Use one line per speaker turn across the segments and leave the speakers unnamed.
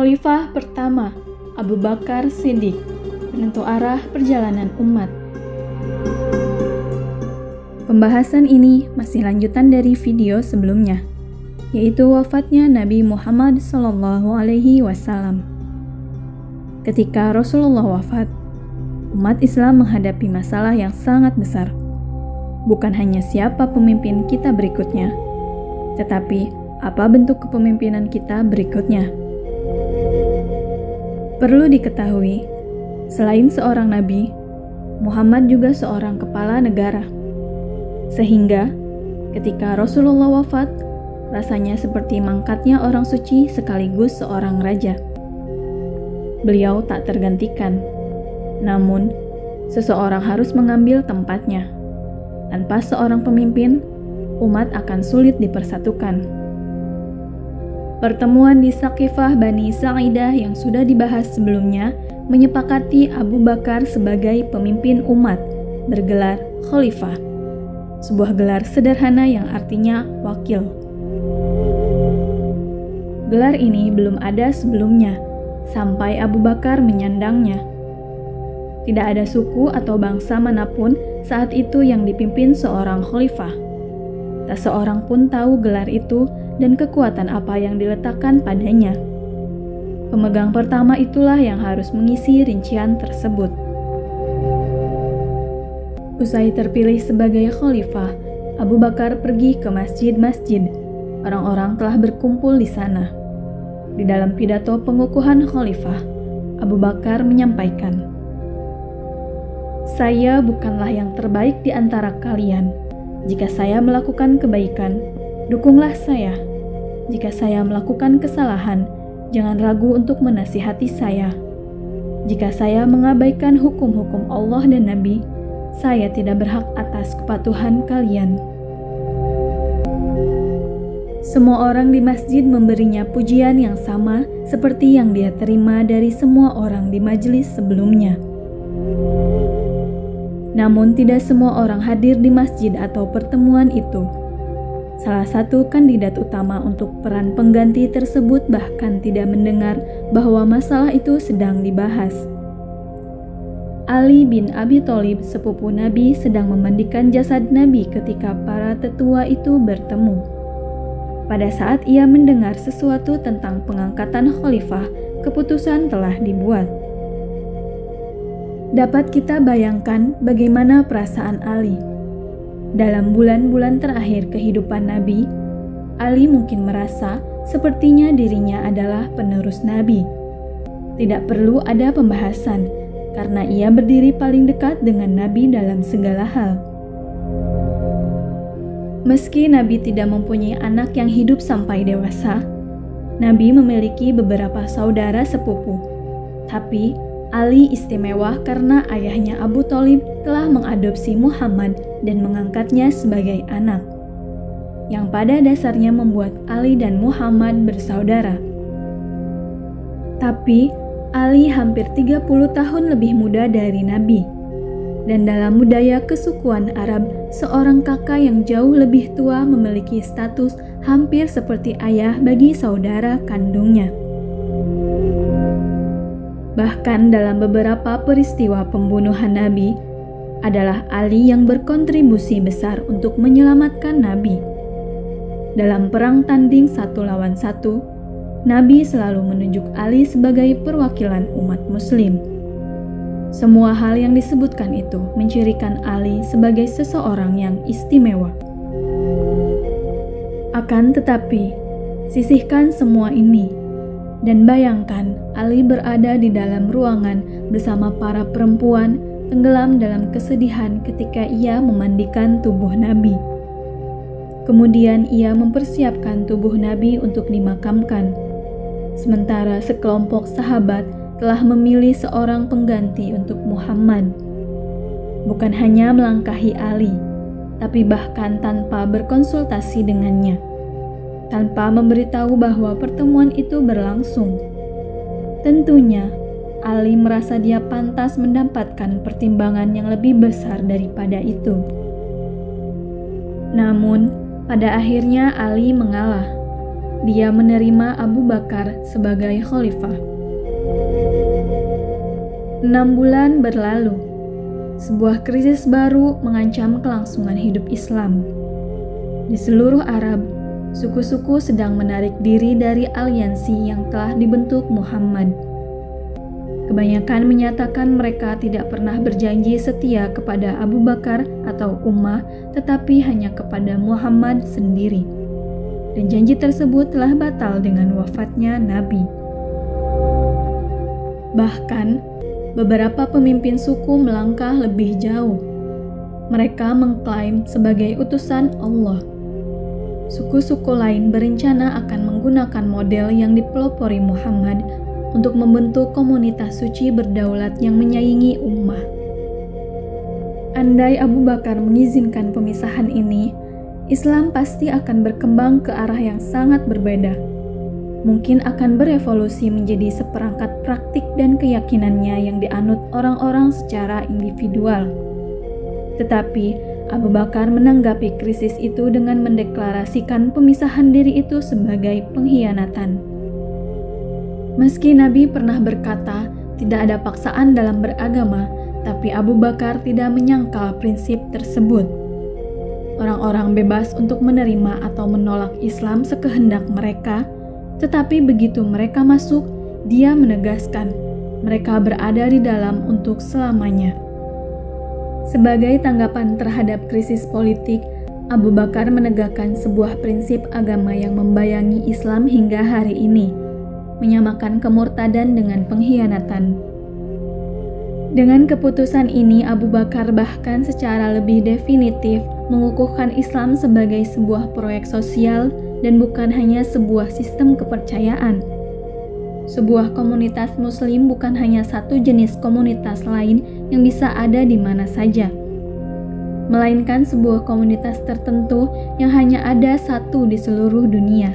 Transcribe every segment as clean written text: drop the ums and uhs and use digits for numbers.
Khalifah pertama, Abu Bakar Siddiq, penentu arah perjalanan umat. Pembahasan ini masih lanjutan dari video sebelumnya, yaitu wafatnya Nabi Muhammad SAW. Ketika Rasulullah wafat, umat Islam menghadapi masalah yang sangat besar. Bukan hanya siapa pemimpin kita berikutnya, tetapi apa bentuk kepemimpinan kita berikutnya. Perlu diketahui, selain seorang nabi, Muhammad juga seorang kepala negara. Sehingga, ketika Rasulullah wafat, rasanya seperti mangkatnya orang suci sekaligus seorang raja. Beliau tak tergantikan, namun seseorang harus mengambil tempatnya. Tanpa seorang pemimpin, umat akan sulit dipersatukan. Pertemuan di Saqifah Bani Sa'idah yang sudah dibahas sebelumnya menyepakati Abu Bakar sebagai pemimpin umat, bergelar Khalifah, sebuah gelar sederhana yang artinya wakil. Gelar ini belum ada sebelumnya, sampai Abu Bakar menyandangnya. Tidak ada suku atau bangsa manapun saat itu yang dipimpin seorang khalifah. Tak seorang pun tahu gelar itu dan kekuatan apa yang diletakkan padanya. Pemegang pertama itulah yang harus mengisi rincian tersebut. Usai terpilih sebagai khalifah, Abu Bakar pergi ke masjid-masjid. Orang-orang telah berkumpul di sana. Di dalam pidato pengukuhan khalifah, Abu Bakar menyampaikan, "Saya bukanlah yang terbaik di antara kalian. Jika saya melakukan kebaikan, dukunglah saya. Jika saya melakukan kesalahan, jangan ragu untuk menasihati saya. Jika saya mengabaikan hukum-hukum Allah dan Nabi, saya tidak berhak atas kepatuhan kalian." Semua orang di masjid memberinya pujian yang sama seperti yang dia terima dari semua orang di majelis sebelumnya. Namun tidak semua orang hadir di masjid atau pertemuan itu. Salah satu kandidat utama untuk peran pengganti tersebut bahkan tidak mendengar bahwa masalah itu sedang dibahas. Ali bin Abi Thalib, sepupu Nabi, sedang memandikan jasad Nabi ketika para tetua itu bertemu. Pada saat ia mendengar sesuatu tentang pengangkatan khalifah, keputusan telah dibuat. Dapat kita bayangkan bagaimana perasaan Ali. Dalam bulan-bulan terakhir kehidupan Nabi, Ali mungkin merasa sepertinya dirinya adalah penerus Nabi. Tidak perlu ada pembahasan, karena ia berdiri paling dekat dengan Nabi dalam segala hal. Meski Nabi tidak mempunyai anak yang hidup sampai dewasa, Nabi memiliki beberapa saudara sepupu. Tapi Ali istimewa karena ayahnya Abu Thalib telah mengadopsi Muhammad dan mengangkatnya sebagai anak, yang pada dasarnya membuat Ali dan Muhammad bersaudara. Tapi Ali hampir 30 tahun lebih muda dari Nabi, dan dalam budaya kesukuan Arab, seorang kakak yang jauh lebih tua memiliki status hampir seperti ayah bagi saudara kandungnya. Bahkan dalam beberapa peristiwa pembunuhan Nabi, adalah Ali yang berkontribusi besar untuk menyelamatkan Nabi. Dalam perang tanding 1 lawan 1, Nabi selalu menunjuk Ali sebagai perwakilan umat Muslim. Semua hal yang disebutkan itu mencirikan Ali sebagai seseorang yang istimewa. Akan tetapi, sisihkan semua ini dan bayangkan Ali berada di dalam ruangan bersama para perempuan tenggelam dalam kesedihan ketika ia memandikan tubuh Nabi. Kemudian ia mempersiapkan tubuh Nabi untuk dimakamkan. Sementara sekelompok sahabat telah memilih seorang pengganti untuk Muhammad. Bukan hanya melangkahi Ali, tapi bahkan tanpa berkonsultasi dengannya, tanpa memberitahu bahwa pertemuan itu berlangsung. Tentunya, Ali merasa dia pantas mendapatkan pertimbangan yang lebih besar daripada itu. Namun, pada akhirnya Ali mengalah. dia menerima Abu Bakar sebagai khalifah. 6 bulan berlalu. Sebuah krisis baru mengancam kelangsungan hidup Islam. Di seluruh Arab, suku-suku sedang menarik diri dari aliansi yang telah dibentuk Muhammad. Kebanyakan menyatakan mereka tidak pernah berjanji setia kepada Abu Bakar atau Ummah, tetapi hanya kepada Muhammad sendiri. Dan janji tersebut telah batal dengan wafatnya Nabi. Bahkan, beberapa pemimpin suku melangkah lebih jauh. Mereka mengklaim sebagai utusan Allah. Suku-suku lain berencana akan menggunakan model yang dipelopori Muhammad untuk membentuk komunitas suci berdaulat yang menyaingi ummah. Andai Abu Bakar mengizinkan pemisahan ini, Islam pasti akan berkembang ke arah yang sangat berbeda. Mungkin akan berevolusi menjadi seperangkat praktik dan keyakinannya yang dianut orang-orang secara individual. Tetapi Abu Bakar menanggapi krisis itu dengan mendeklarasikan pemisahan diri itu sebagai pengkhianatan. Meski Nabi pernah berkata tidak ada paksaan dalam beragama, tapi Abu Bakar tidak menyangkal prinsip tersebut. Orang-orang bebas untuk menerima atau menolak Islam sekehendak mereka, tetapi begitu mereka masuk, dia menegaskan mereka berada di dalam untuk selamanya. Sebagai tanggapan terhadap krisis politik, Abu Bakar menegakkan sebuah prinsip agama yang membayangi Islam hingga hari ini, menyamakan kemurtadan dengan pengkhianatan. Dengan keputusan ini, Abu Bakar bahkan secara lebih definitif mengukuhkan Islam sebagai sebuah proyek sosial dan bukan hanya sebuah sistem kepercayaan. Sebuah komunitas Muslim bukan hanya satu jenis komunitas lain yang bisa ada di mana saja, melainkan sebuah komunitas tertentu yang hanya ada satu di seluruh dunia.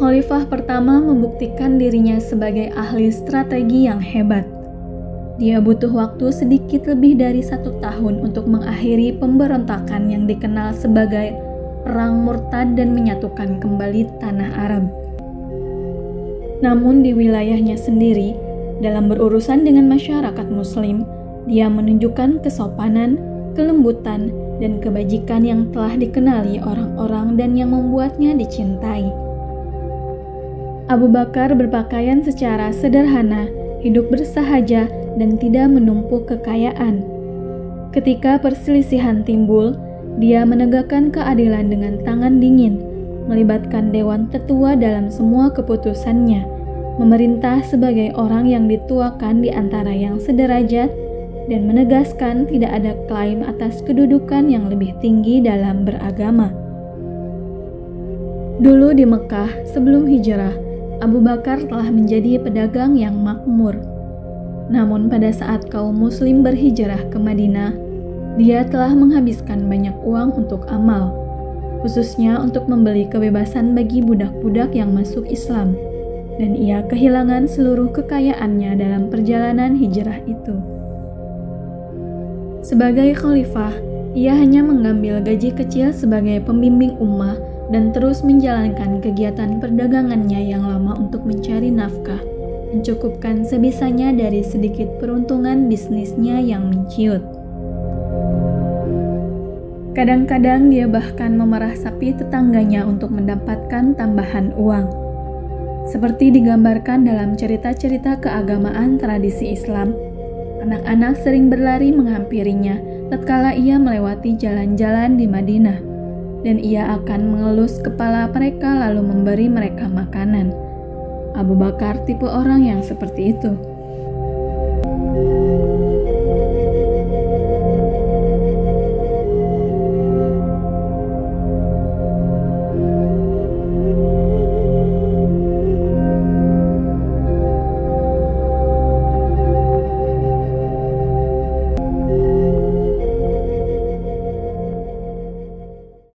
Khalifah pertama membuktikan dirinya sebagai ahli strategi yang hebat. Dia butuh waktu sedikit lebih dari 1 tahun untuk mengakhiri pemberontakan yang dikenal sebagai Perang Murtad dan menyatukan kembali tanah Arab. Namun di wilayahnya sendiri, dalam berurusan dengan masyarakat Muslim, dia menunjukkan kesopanan, kelembutan, dan kebajikan yang telah dikenali orang-orang dan yang membuatnya dicintai. Abu Bakar berpakaian secara sederhana, hidup bersahaja, dan tidak menumpuk kekayaan. Ketika perselisihan timbul, dia menegakkan keadilan dengan tangan dingin, melibatkan dewan tetua dalam semua keputusannya, memerintah sebagai orang yang dituakan di antara yang sederajat, dan menegaskan tidak ada klaim atas kedudukan yang lebih tinggi dalam beragama. Dulu di Mekah sebelum hijrah, Abu Bakar telah menjadi pedagang yang makmur. Namun pada saat kaum muslim berhijrah ke Madinah, dia telah menghabiskan banyak uang untuk amal, khususnya untuk membeli kebebasan bagi budak-budak yang masuk Islam, dan ia kehilangan seluruh kekayaannya dalam perjalanan hijrah itu. Sebagai khalifah, ia hanya mengambil gaji kecil sebagai pembimbing ummah dan terus menjalankan kegiatan perdagangannya yang lama untuk mencari nafkah, mencukupkan sebisanya dari sedikit peruntungan bisnisnya yang menciut. Kadang-kadang dia bahkan memerah sapi tetangganya untuk mendapatkan tambahan uang. Seperti digambarkan dalam cerita-cerita keagamaan tradisi Islam, anak-anak sering berlari menghampirinya tatkala ia melewati jalan-jalan di Madinah, dan ia akan mengelus kepala mereka lalu memberi mereka makanan. Abu Bakar tipe orang yang seperti itu.